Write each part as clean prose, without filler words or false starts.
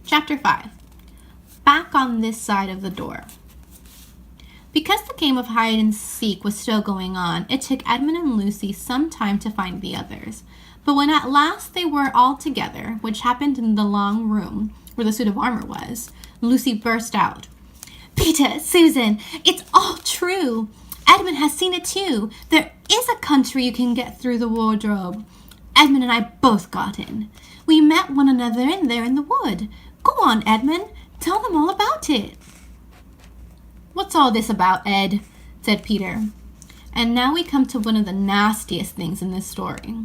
Chapter 5. Back on this side of the door. Because the game of hide and seek was still going on, it took Edmund and Lucy some time to find the others. But when at last they were all together, which happened in the long room where the suit of armor was, Lucy burst out. "Peter, Susan, it's all true. Edmund has seen it too. There is a country you can get through the wardrobe. Edmund and I both got in. We met one another in there in the wood. Go on, Edmund. Tell them all about it." "What's all this about, Ed?" said Peter. And now we come to one of the nastiest things in this story.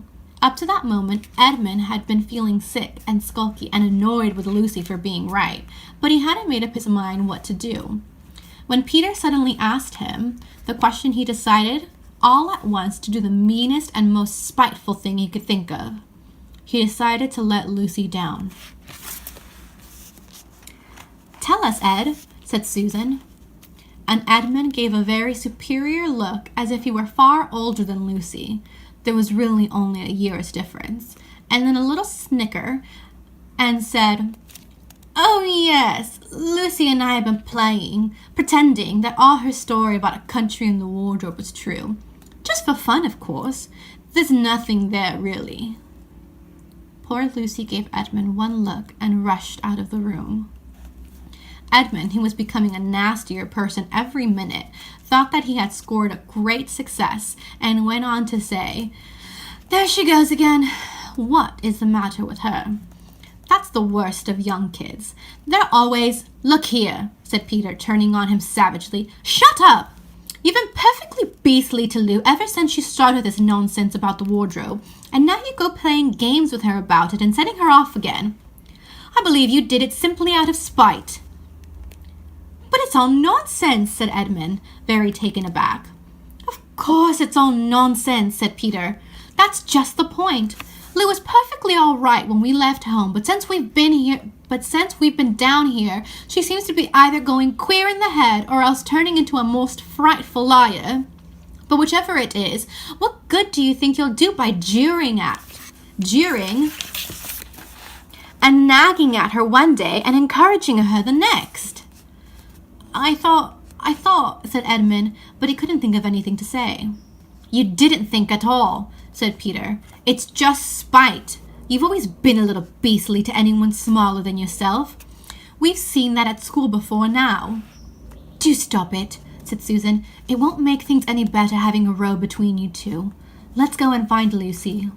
Up to that moment, Edmund had been feeling sick and sulky and annoyed with Lucy for being right, but he hadn't made up his mind what to do. When Peter suddenly asked him the question, he decided all at once to do the meanest and most spiteful thing he could think of. He decided to let Lucy down. "Tell us, Ed," said Susan. And Edmund gave a very superior look, as if he were far older than Lucy. There was really only a year's difference. And then a little snicker and said, "Oh yes, Lucy and I have been pretending that all her story about a country in the wardrobe was true. Just for fun, of course. There's nothing there, really." Poor Lucy gave Edmund one look and rushed out of the room. Edmund, who was becoming a nastier person every minute, thought that he had scored a great success and went on to say, "There she goes again. What is the matter with her? That's the worst of young kids. They're always—" "Look here," said Peter, turning on him savagely. "Shut up! You've been perfectly beastly to Lou ever since she started this nonsense about the wardrobe, and now you go playing games with her about it and setting her off again. I believe you did it simply out of spite." "But it's all nonsense," said Edmund, very taken aback. "Of course it's all nonsense," said Peter. "That's just the point. Lou was perfectly all right when we left home, but since we've been down here, she seems to be either going queer in the head or else turning into a most frightful liar. But whichever it is, what good do you think you'll do by jeering and nagging at her one day and encouraging her the next?" I thought, said Edmund, but he couldn't think of anything to say. "You didn't think at all," said Peter. "It's just spite. You've always been a little beastly to anyone smaller than yourself. We've seen that at school before now." "Do stop it," said Susan. "It won't make things any better having a row between you two. Let's go and find Lucy."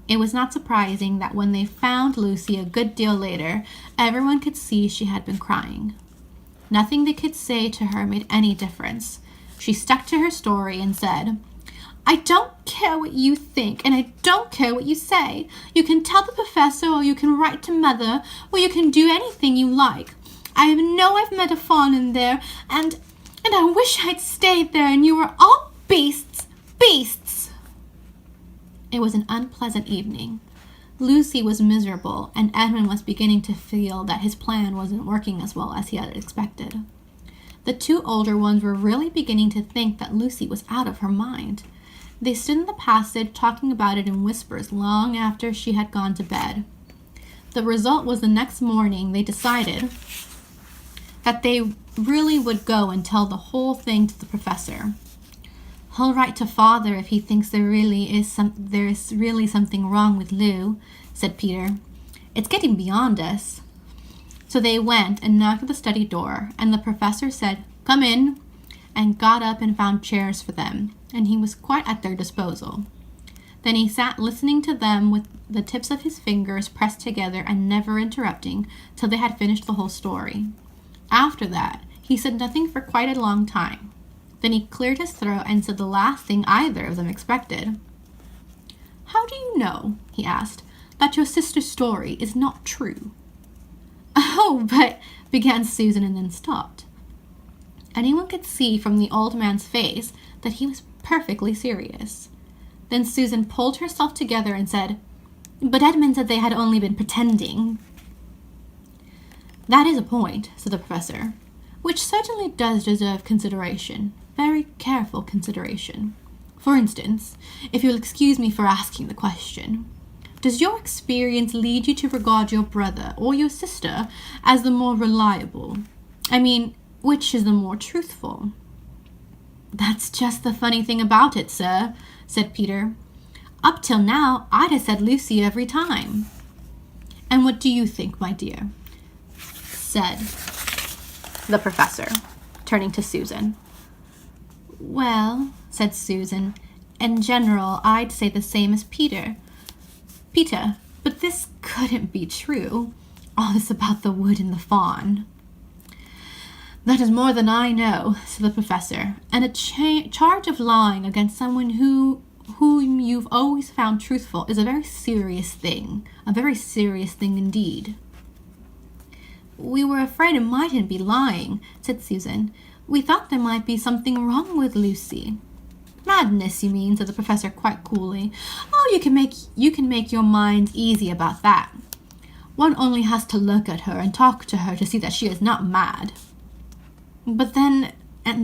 It was not surprising that when they found Lucy a good deal later, everyone could see she had been crying. Nothing they could say to her made any difference. She stuck to her story and said, "I don't care what you think, and I don't care what you say. You can tell the professor, or you can write to Mother, or you can do anything you like. I know I've met a fawn in there, and I wish I'd stayed there and you were all beasts. It was an unpleasant evening. Lucy was miserable, and Edmund was beginning to feel that his plan wasn't working as well as he had expected. The two older ones were really beginning to think that Lucy was out of her mind. They stood in the passage talking about it in whispers long after she had gone to bed. The result was the next morning they decided that they really would go and tell the whole thing to the professor. "He'll write to Father if he thinks there is really something wrong with Lou," said Peter. "It's getting beyond us." So they went and knocked at the study door, and the professor said, "Come in," and got up and found chairs for them, and he was quite at their disposal. Then he sat listening to them with the tips of his fingers pressed together and never interrupting till they had finished the whole story. After that, he said nothing for quite a long time. Then he cleared his throat and said the last thing either of them expected. "How do you know," he asked, "that your sister's story is not true?" "Oh, but—" began Susan and then stopped. Anyone could see from the old man's face that he was perfectly serious. Then Susan pulled herself together and said, "But Edmund said they had only been pretending." "That is a point," said the professor, "which certainly does deserve consideration. Very careful consideration. For instance, if you'll excuse me for asking the question, does your experience lead you to regard your brother or your sister as the more reliable? I mean, which is the more truthful?" "That's just the funny thing about it, sir," said Peter. "Up till now, I'd have said Lucy every time." "And what do you think, my dear?" said the professor, turning to Susan. "Well," said Susan, "in general, I'd say the same as Peter. Peter, but this couldn't be true. All this about the wood and the fawn." "That is more than I know," said the professor, "and a charge of lying against someone whom you've always found truthful is a very serious thing indeed." "We were afraid it mightn't be lying," said Susan. "We thought there might be something wrong with Lucy." "Madness, you mean," said the professor quite coolly. "Oh, you can make your mind easy about that. One only has to look at her and talk to her to see that she is not mad." "But then,"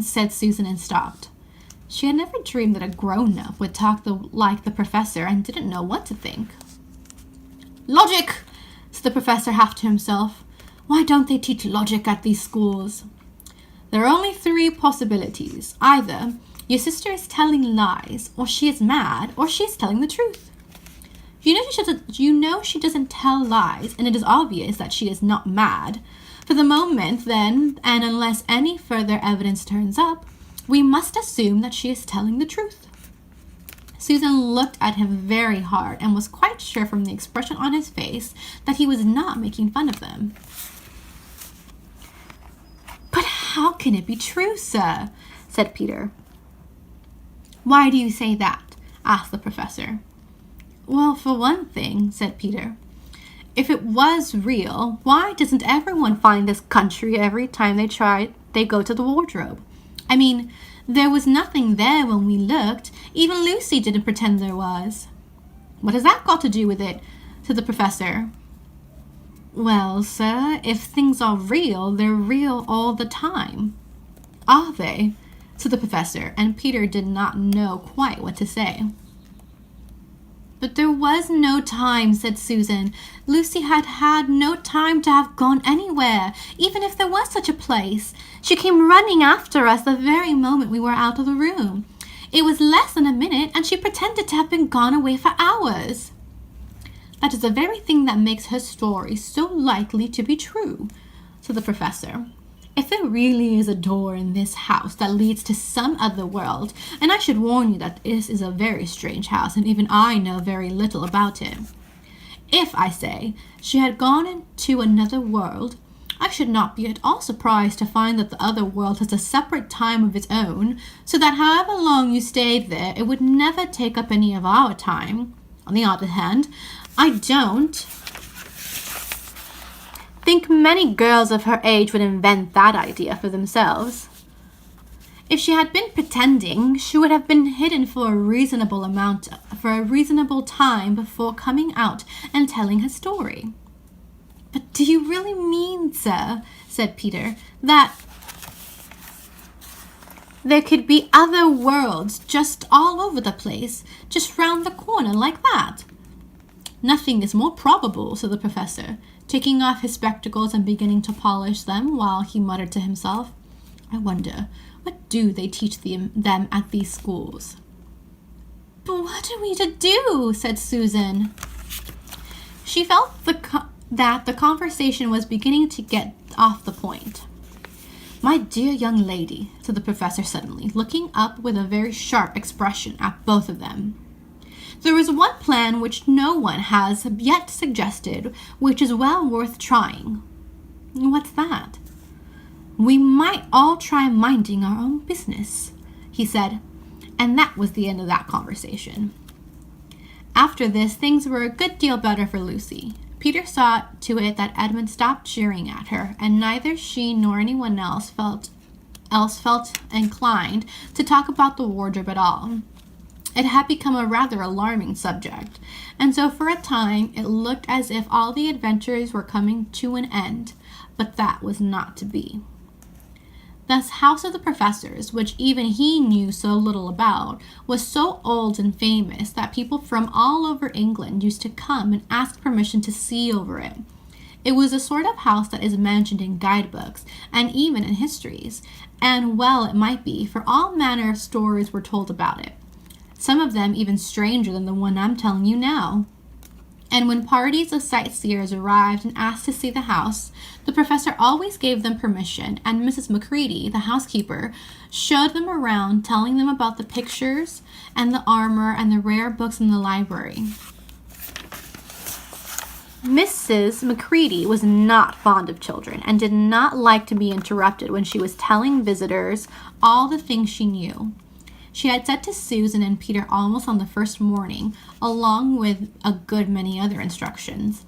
said Susan and stopped. She had never dreamed that a grown-up would talk like the professor and didn't know what to think. "Logic!" said the professor half to himself. "Why don't they teach logic at these schools? There are only 3 possibilities. Either your sister is telling lies, or she is mad, or she is telling the truth. You know she doesn't tell lies, and it is obvious that she is not mad. For the moment, then, and unless any further evidence turns up, we must assume that she is telling the truth." Susan looked at him very hard and was quite sure from the expression on his face that he was not making fun of them. "But how can it be true, sir?" said Peter. "Why do you say that?" asked the professor. "Well, for one thing," said Peter, "if it was real, why doesn't everyone find this country every time they go to the wardrobe? I mean, there was nothing there when we looked. Even Lucy didn't pretend there was." "What has that got to do with it?" said the professor. "Well, sir, if things are real, they're real all the time." "Are they?" said the professor, and Peter did not know quite what to say. "But there was no time," said Susan. "Lucy had no time to have gone anywhere, even if there was such a place. She came running after us the very moment we were out of the room. It was less than a minute, and she pretended to have been gone away for hours." "That is the very thing that makes her story so likely to be true," said the professor. "If there really is a door in this house that leads to some other world, and I should warn you that this is a very strange house, and even I know very little about it. If, I say, she had gone into another world, I should not be at all surprised to find that the other world has a separate time of its own, so that however long you stayed there, it would never take up any of our time. On the other hand, I don't think many girls of her age would invent that idea for themselves. If she had been pretending, she would have been hidden for a reasonable time before coming out and telling her story." "But do you really mean, sir," said Peter, "that there could be other worlds just all over the place, just round the corner like that?" "Nothing is more probable," said the professor, taking off his spectacles and beginning to polish them while he muttered to himself, "I wonder, what do they teach them at these schools?" "But what are we to do?" said Susan. She felt that the conversation was beginning to get off the point. "My dear young lady," said the professor suddenly, looking up with a very sharp expression at both of them, "there is one plan which no one has yet suggested, which is well worth trying." "What's that?" "We might all try minding our own business," he said, and that was the end of that conversation. After this, things were a good deal better for Lucy. Peter saw to it that Edmund stopped jeering at her, and neither she nor anyone else felt inclined to talk about the wardrobe at all. It had become a rather alarming subject, and so for a time it looked as if all the adventures were coming to an end, but that was not to be. The house of the professors, which even he knew so little about, was so old and famous that people from all over England used to come and ask permission to see over it. It was the sort of house that is mentioned in guidebooks and even in histories, and well it might be, for all manner of stories were told about it, some of them even stranger than the one I'm telling you now. And when parties of sightseers arrived and asked to see the house, the professor always gave them permission, and Mrs. Macready, the housekeeper, showed them around, telling them about the pictures and the armor and the rare books in the library. Mrs. Macready was not fond of children and did not like to be interrupted when she was telling visitors all the things she knew. She had said to Susan and Peter almost on the first morning, along with a good many other instructions,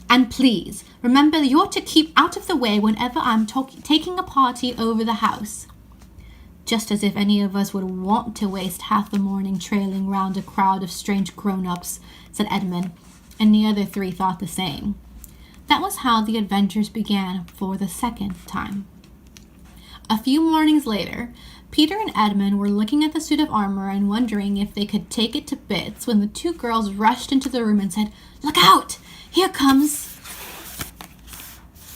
"And please, remember you're to keep out of the way whenever I'm taking a party over the house." Just as if any of us would want to waste half the morning trailing round a crowd of strange grown-ups, said Edmund, and the other three thought the same. That was how the adventures began for the second time. A few mornings later, Peter and Edmund were looking at the suit of armor and wondering if they could take it to bits when the two girls rushed into the room and said, "Look out! Here comes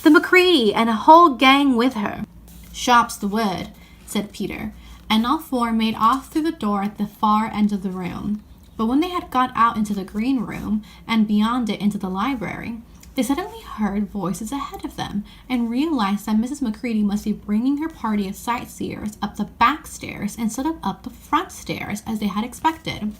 the Macready and a whole gang with her." "Sharp's the word," said Peter, and all four made off through the door at the far end of the room. But when they had got out into the green room and beyond it into the library, they suddenly heard voices ahead of them and realized that Mrs. Macready must be bringing her party of sightseers up the back stairs instead of up the front stairs as they had expected.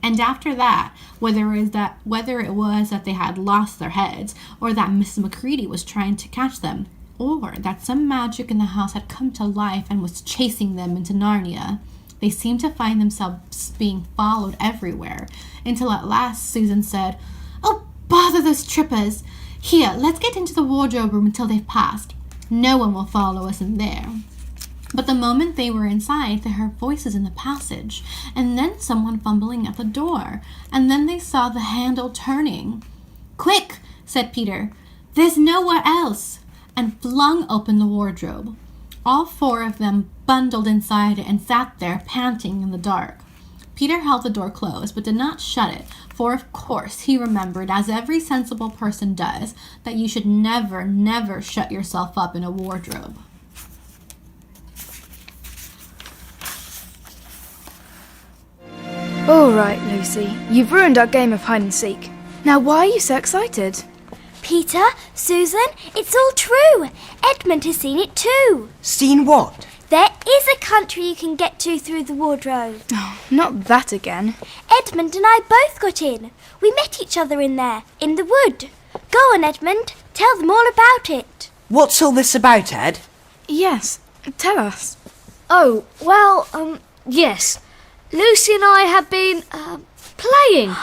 And after that, whether it was that they had lost their heads, or that Mrs. Macready was trying to catch them, or that some magic in the house had come to life and was chasing them into Narnia, they seemed to find themselves being followed everywhere, until at last Susan said, "Oh, bother those trippers! Here, let's get into the wardrobe room until they've passed. No one will follow us in there." But the moment they were inside, they heard voices in the passage, and then someone fumbling at the door, and then they saw the handle turning. "Quick!" said Peter. "There's nowhere else!" and flung open the wardrobe. All four of them bundled inside it and sat there panting in the dark. Peter held the door closed, but did not shut it, for of course he remembered, as every sensible person does, that you should never, never shut yourself up in a wardrobe. All right, Lucy, you've ruined our game of hide and seek. Now why are you so excited? Peter, Susan, it's all true. Edmund has seen it too. Seen what? There is a country you can get to through the wardrobe. Oh, not that again. Edmund and I both got in. We met each other in there, in the wood. Go on, Edmund. Tell them all about it. What's all this about, Ed? Yes, tell us. Oh, well, yes. Lucy and I have been, playing.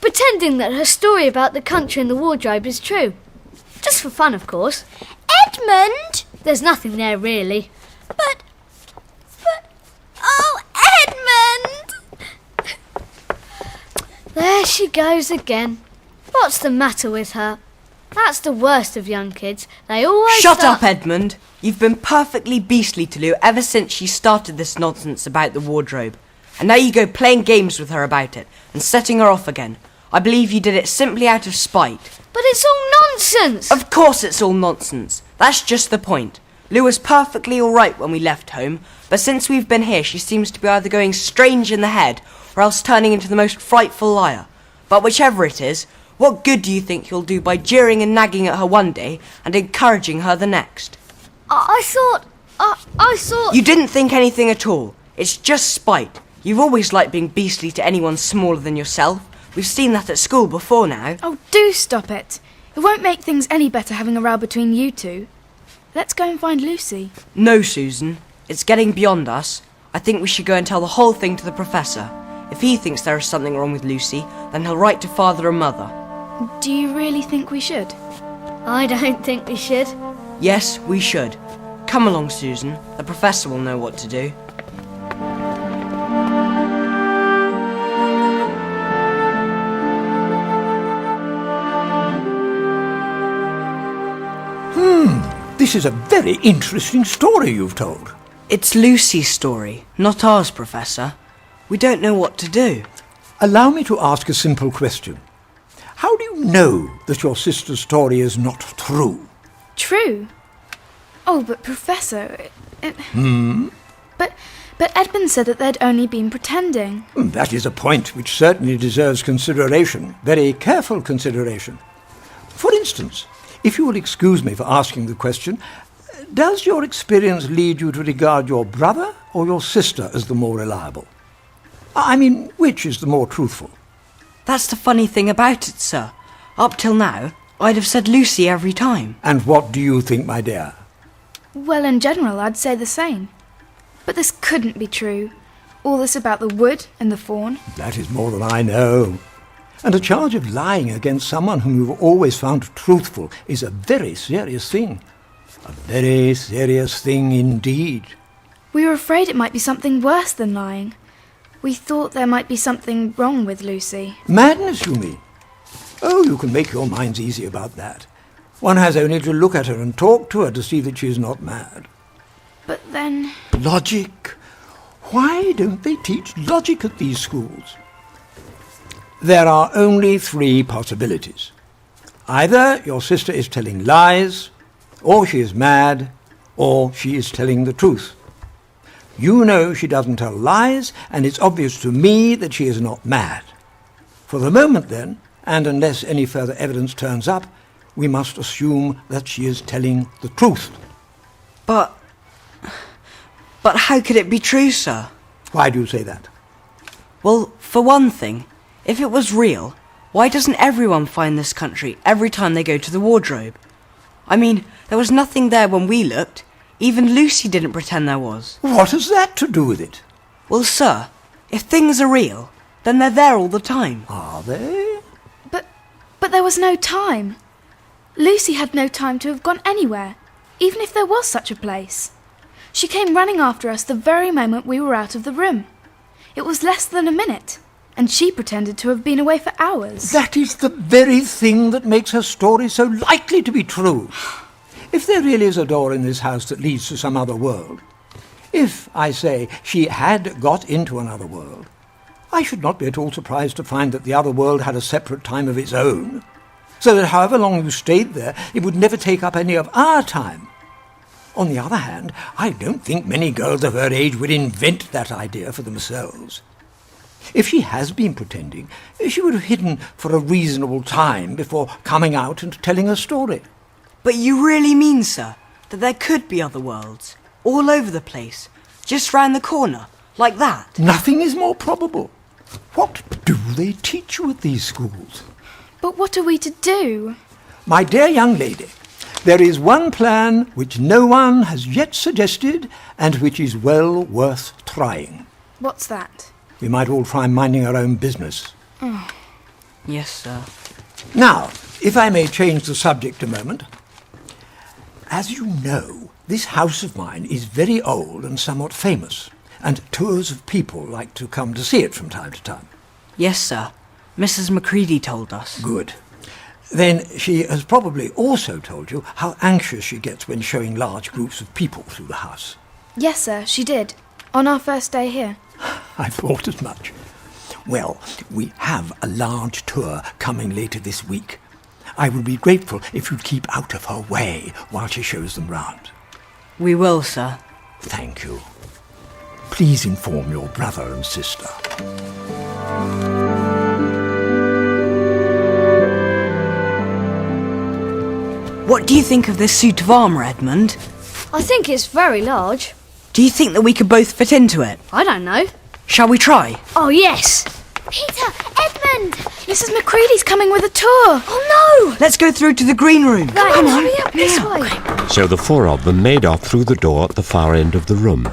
Pretending that her story about the country and the wardrobe is true. Just for fun, of course. Edmund! There's nothing there, really. But, oh, Edmund! There she goes again. What's the matter with her? That's the worst of young kids. They always Shut up, Edmund! You've been perfectly beastly to Lou ever since she started this nonsense about the wardrobe. And now you go playing games with her about it and setting her off again. I believe you did it simply out of spite. But it's all nonsense! Of course it's all nonsense. That's just the point. Lou was perfectly all right when we left home, but since we've been here she seems to be either going strange in the head or else turning into the most frightful liar. But whichever it is, what good do you think you'll do by jeering and nagging at her one day and encouraging her the next? I thought... You didn't think anything at all. It's just spite. You've always liked being beastly to anyone smaller than yourself. We've seen that at school before now. Oh, do stop it. It won't make things any better having a row between you two. Let's go and find Lucy. No, Susan. It's getting beyond us. I think we should go and tell the whole thing to the professor. If he thinks there is something wrong with Lucy, then he'll write to father and mother. Do you really think we should? I don't think we should. Yes, we should. Come along, Susan. The professor will know what to do. This is a very interesting story you've told. It's Lucy's story, not ours, Professor. We don't know what to do. Allow me to ask a simple question. How do you know that your sister's story is not true? True? Oh, but Professor... But Edmund said that they'd only been pretending. That is a point which certainly deserves consideration, very careful consideration. For instance, if you will excuse me for asking the question, does your experience lead you to regard your brother or your sister as the more reliable? I mean, which is the more truthful? That's the funny thing about it, sir. Up till now, I'd have said Lucy every time. And what do you think, my dear? Well, in general, I'd say the same. But this couldn't be true. All this about the wood and the fawn. That is more than I know. And a charge of lying against someone whom you've always found truthful is a very serious thing. A very serious thing indeed. We were afraid it might be something worse than lying. We thought there might be something wrong with Lucy. Madness, you mean? Oh, you can make your minds easy about that. One has only to look at her and talk to her to see that she is not mad. But then... Logic. Why don't they teach logic at these schools? There are only 3 possibilities. Either your sister is telling lies, or she is mad, or she is telling the truth. You know she doesn't tell lies, and it's obvious to me that she is not mad. For the moment, then, and unless any further evidence turns up, we must assume that she is telling the truth. But how could it be true, sir? Why do you say that? Well, for one thing, if it was real, why doesn't everyone find this country every time they go to the wardrobe? I mean, there was nothing there when we looked. Even Lucy didn't pretend there was. What has that to do with it? Well, sir, if things are real, then they're there all the time. Are they? But there was no time. Lucy had no time to have gone anywhere, even if there was such a place. She came running after us the very moment we were out of the room. It was less than a minute, and she pretended to have been away for hours. That is the very thing that makes her story so likely to be true. If there really is a door in this house that leads to some other world, if, I say, she had got into another world, I should not be at all surprised to find that the other world had a separate time of its own, so that however long you stayed there, it would never take up any of our time. On the other hand, I don't think many girls of her age would invent that idea for themselves. If she has been pretending, she would have hidden for a reasonable time before coming out and telling her story. But you really mean, sir, that there could be other worlds, all over the place, just round the corner, like that? Nothing is more probable. What do they teach you at these schools? But what are we to do? My dear young lady, there is one plan which no one has yet suggested and which is well worth trying. What's that? We might all try minding our own business. Yes, sir. Now, if I may change the subject a moment. As you know, this house of mine is very old and somewhat famous, and tours of people like to come to see it from time to time. Yes, sir. Mrs. Macready told us. Good. Then she has probably also told you how anxious she gets when showing large groups of people through the house. Yes, sir, she did. On our first day here. I thought as much. Well, we have a large tour coming later this week. I would be grateful if you'd keep out of her way while she shows them round. We will, sir. Thank you. Please inform your brother and sister. What do you think of this suit of armour, Edmund? I think it's very large. Do you think that we could both fit into it? I don't know. Shall we try? Oh, yes. Peter! Edmund! Mrs. Macready's coming with a tour. Oh, no. Let's go through to the green room. Right, hurry up this way. So the 4 of them made off through the door at the far end of the room.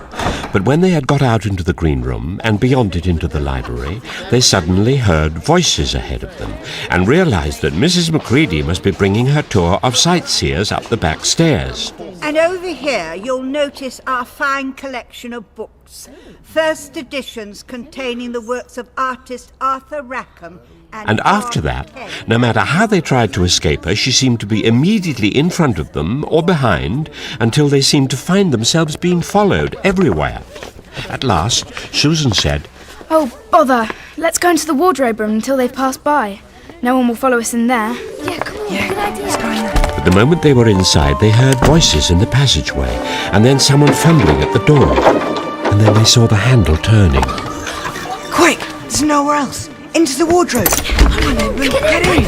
But when they had got out into the green room and beyond it into the library, they suddenly heard voices ahead of them and realised that Mrs. Macready must be bringing her tour of sightseers up the back stairs. And over here you'll notice our fine collection of books. First editions containing the works of artist Arthur Rackham And after that, no matter how they tried to escape her, she seemed to be immediately in front of them or behind until they seemed to find themselves being followed everywhere. At last, Susan said, Oh, bother. Let's go into the wardrobe room until they've passed by. No one will follow us in there. Yeah, come on, good idea. Let's go in there. But the moment they were inside, they heard voices in the passageway, and then someone fumbling at the door. And then they saw the handle turning. Quick! There's nowhere else. Into the wardrobe. Come on, Edmund. Get in.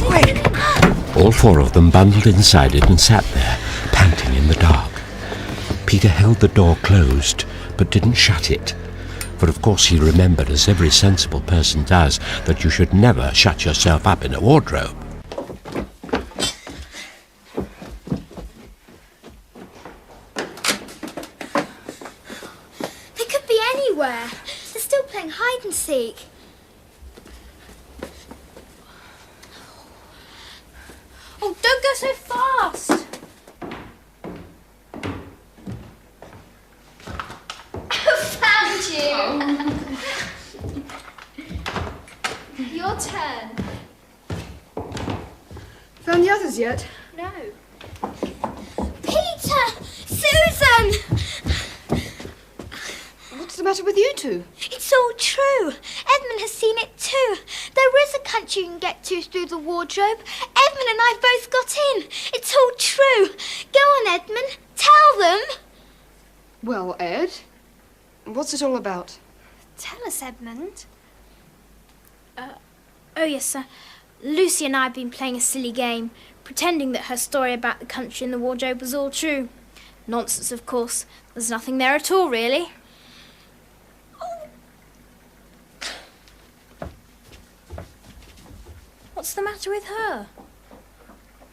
Quick. All four of them bundled inside it and sat there, panting in the dark. Peter held the door closed, but didn't shut it. For of course he remembered, as every sensible person does, that you should never shut yourself up in a wardrobe. They could be anywhere. They're still playing hide and seek. Oh, don't go so fast! Found you! Your turn. Found the others yet? No. Peter! Susan! What's the matter with you two? It's all true. Edmund has seen it too. There is a country you can get to through the wardrobe. Edmund and I both got in. It's all true. Go on, Edmund. Tell them. Well, Ed, what's it all about? Tell us, Edmund. Oh, yes, sir. Lucy and I have been playing a silly game, pretending that her story about the country in the wardrobe was all true. Nonsense, of course. There's nothing there at all, really. What's the matter with her?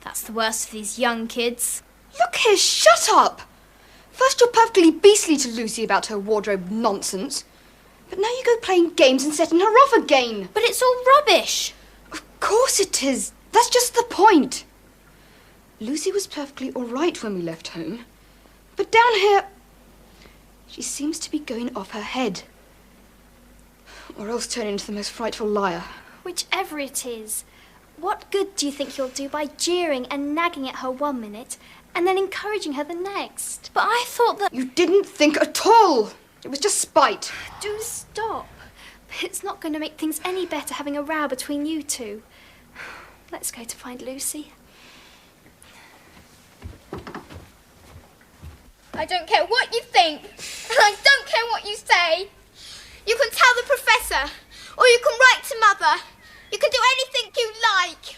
That's the worst of these young kids. Look here, shut up! First you're perfectly beastly to Lucy about her wardrobe nonsense, but now you go playing games and setting her off again. But it's all rubbish. Of course it is. That's just the point. Lucy was perfectly all right when we left home, but down here, she seems to be going off her head. Or else turn into the most frightful liar. Whichever it is, what good do you think you'll do by jeering and nagging at her 1 minute and then encouraging her the next? But I thought that... You didn't think at all. It was just spite. Do stop. It's not going to make things any better having a row between you two. Let's go to find Lucy. I don't care what you think, and I don't care what you say. You can tell the professor, or you can write to Mother. You can do anything you like.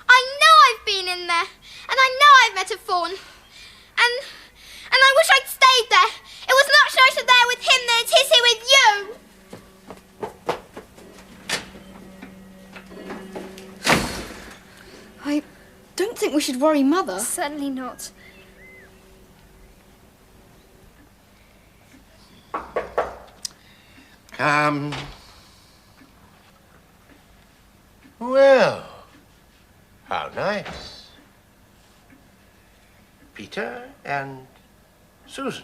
I know I've been in there, and I know I've met a fawn. And I wish I'd stayed there. It was much nicer there with him than it is here with you. I don't think we should worry Mother. Certainly not. Well, how nice. Peter and Susan.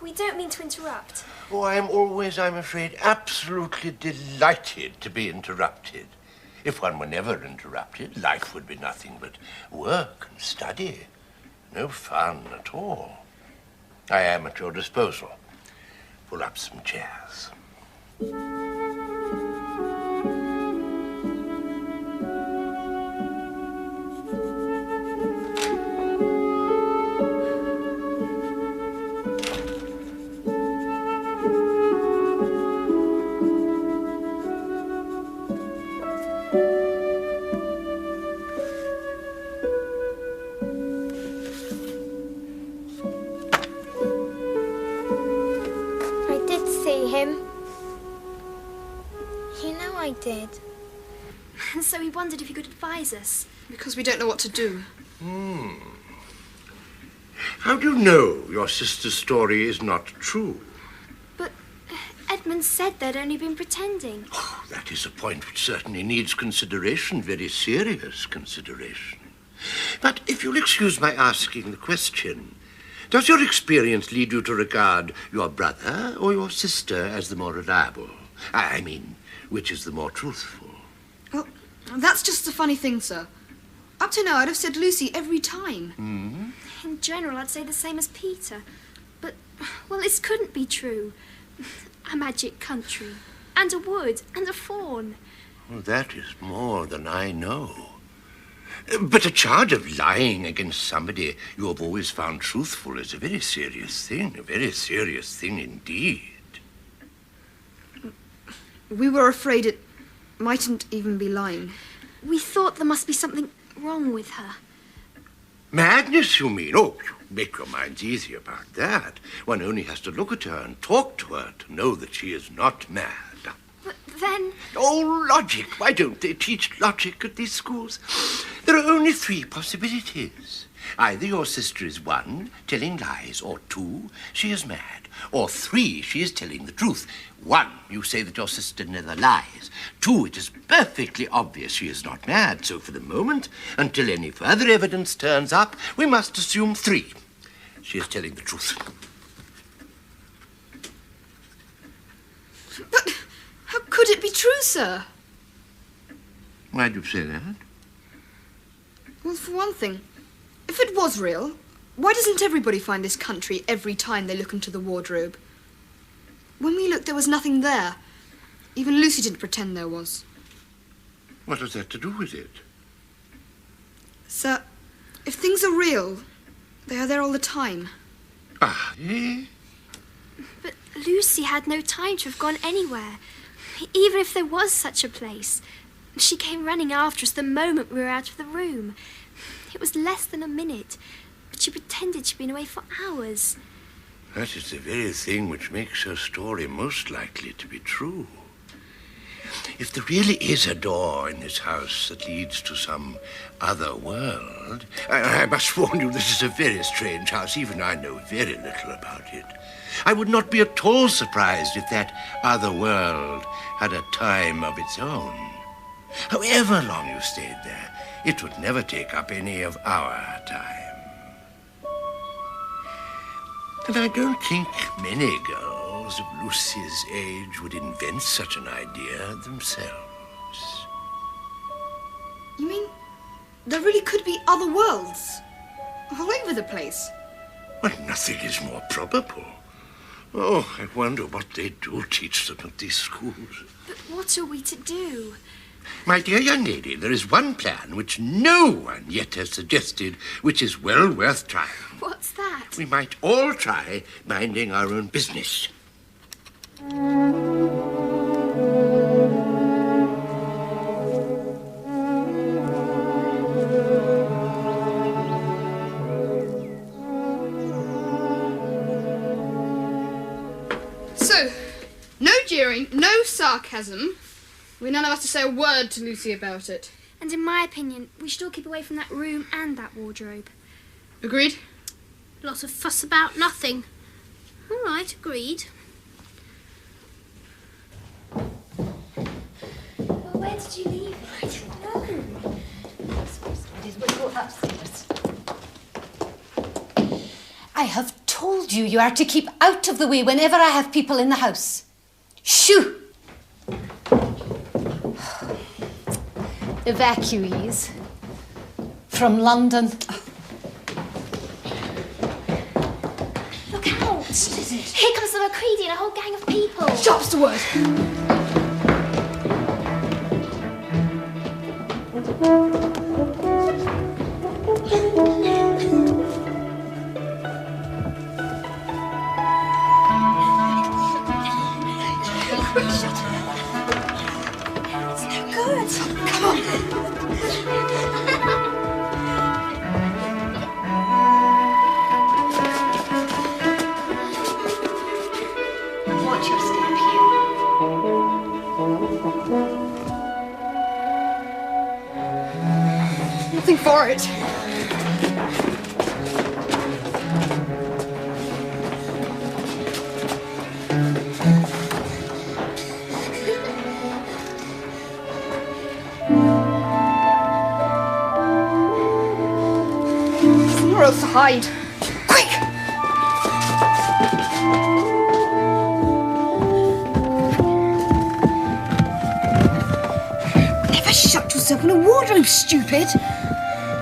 We don't mean to interrupt. Oh, I'm always, I'm afraid, absolutely delighted to be interrupted. If one were never interrupted, life would be nothing but work and study. No fun at all. I am at your disposal. Pull up some chairs. I did. And so he wondered if he could advise us. Because we don't know what to do. How do you know your sister's story is not true? But Edmund said they'd only been pretending. Oh, that is a point which certainly needs consideration, very serious consideration. But if you'll excuse my asking the question, does your experience lead you to regard your brother or your sister as the more reliable? I mean, which is the more truthful? Well, that's just the funny thing, sir. Up to now, I'd have said Lucy every time. In general, I'd say the same as Peter. But, well, this couldn't be true. A magic country, and a wood, and a fawn. Well, that is more than I know. But a charge of lying against somebody you have always found truthful is a very serious thing indeed. We were afraid it mightn't even be lying. We thought there must be something wrong with her. Madness, you mean? Oh, you make your minds easy about that. One only has to look at her and talk to her to know that she is not mad. But then... Oh, logic. Why don't they teach logic at these schools? There are only 3 possibilities. Either your sister is 1, telling lies, or 2, she is mad, or 3, she is telling the truth. 1, you say that your sister never lies. 2, it is perfectly obvious she is not mad. So for the moment, until any further evidence turns up, we must assume 3. She is telling the truth. But how could it be true, sir? Why do you say that? Well, for one thing, if it was real, why doesn't everybody find this country every time they look into the wardrobe? When we looked, there was nothing there. Even Lucy didn't pretend there was. What has that to do with it? Sir, if things are real, they are there all the time. Ah, eh? But Lucy had no time to have gone anywhere. Even if there was such a place. She came running after us the moment we were out of the room. It was less than a minute, but she pretended she'd been away for hours. That is the very thing which makes her story most likely to be true. If there really is a door in this house that leads to some other world, I must warn you, this is a very strange house. Even I know very little about it. I would not be at all surprised if that other world had a time of its own. However long you stayed there, it would never take up any of our time. And I don't think many girls of Lucy's age would invent such an idea themselves. You mean there really could be other worlds? All over the place? Well, nothing is more probable. Oh, I wonder what they do teach them at these schools. But what are we to do? My dear young lady, there is one plan which no one yet has suggested, which is well worth trying. What's that? We might all try minding our own business. So, no jeering, no sarcasm. We're none of us to say a word to Lucy about it. And in my opinion, we should all keep away from that room and that wardrobe. Agreed? Lots of fuss about nothing. All right, agreed. Well, where did you leave it? I don't know. We'll go upstairs. I have told you you are to keep out of the way whenever I have people in the house. Shoo! Evacuees from London. Look out! Here comes the Macready and a whole gang of people. Sharp's the word. It's no good. Come on. Watch your step, Hugh. else to hide. Quick! Never shut yourself in a wardrobe, stupid.